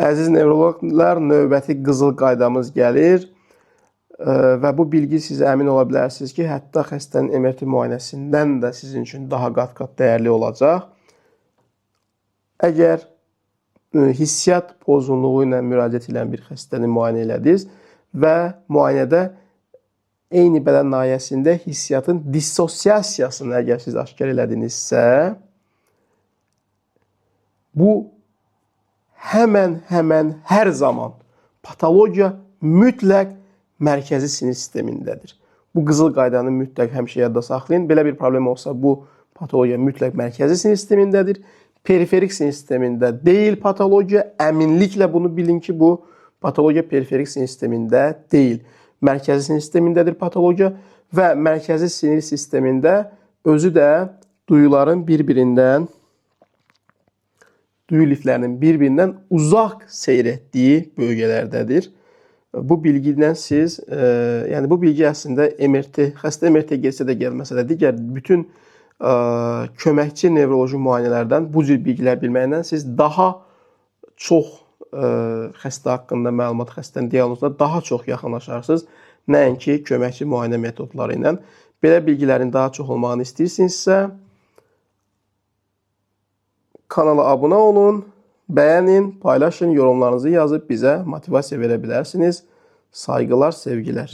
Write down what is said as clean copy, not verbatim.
Əziz nevrologlar, növbəti qızıl qaydamız gəlir və bu bilgi sizə əmin ola bilərsiniz ki, hətta xəstənin MRT müayinəsindən də sizin üçün daha qat-qat dəyərli olacaq. Əgər hissiyat pozğunluğu ilə müraciət edən bir xəstəni müayinə elədiniz və müayinədə eyni bədən nahiyəsində hissiyatın dissosiasiyasını əgər siz aşkar elədinizsə, bu həmən hər zaman patologiya mütləq mərkəzi sinir sistemindədir. Bu qızıl qaydanı mütləq həmişə yadda saxlayın. Belə bir problem olsa bu patologiya mütləq mərkəzi sinir sistemindədir. Periferik sinir sistemində deyil patologiya. Əminliklə bunu bilin ki, bu patologiya periferik sinir sistemində deyil. Mərkəzi sinir sistemindədir patologiya və mərkəzi sinir sistemində özü də duyuların duyu liflərinin bir-birindən uzaq seyr etdiyi bölgələrdədir. Bu bilgidən siz, yəni bu bilgi əslində xəstə MRT gəlsə də gəlməsə də digər bütün köməkçi nevroloji müayinələrdən bu cür bilgilər bilməklə siz daha çox xəstə haqqında məlumat, xəstənin diaqnozuna daha çox yaxınlaşarsınız, nəinki köməkçi müayinə metodları ilə. Belə bilgilərin daha çox olmağını istəyirsinizsə, kanala abunə olun, bəyənin, paylaşın, yorumlarınızı yazıb bizə motivasiya verə bilərsiniz. Saygılar, sevgilər.